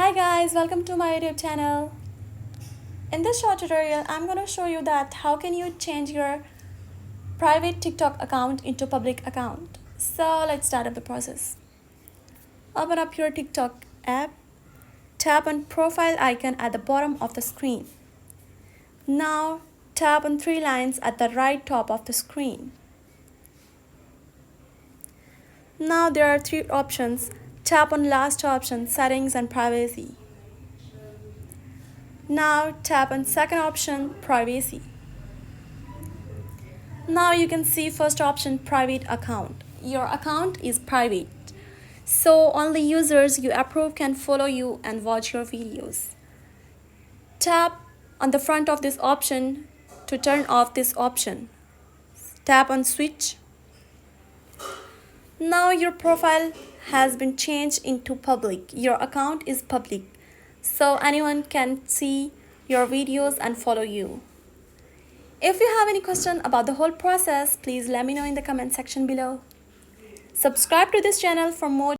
Hi guys, welcome to my YouTube channel. In this short tutorial, I'm going to show you that how can you change your private TikTok account into public account. So let's start up the process. Open up your TikTok app. Tap on profile icon at the bottom of the screen. Now tap on three lines at the right top of the screen. Now there are three options. Tap on last option, settings and privacy. Now tap on second option, privacy. Now you can see first option, private account. Your account is private, so only users you approve can follow you and watch your videos. Tap on the front of this option to turn off this option. Tap on switch. Now your profile has been changed into public. Your account is public, so anyone can see your videos and follow you. If you have any question about the whole process, please let me know in the comment section below. Subscribe to this channel for more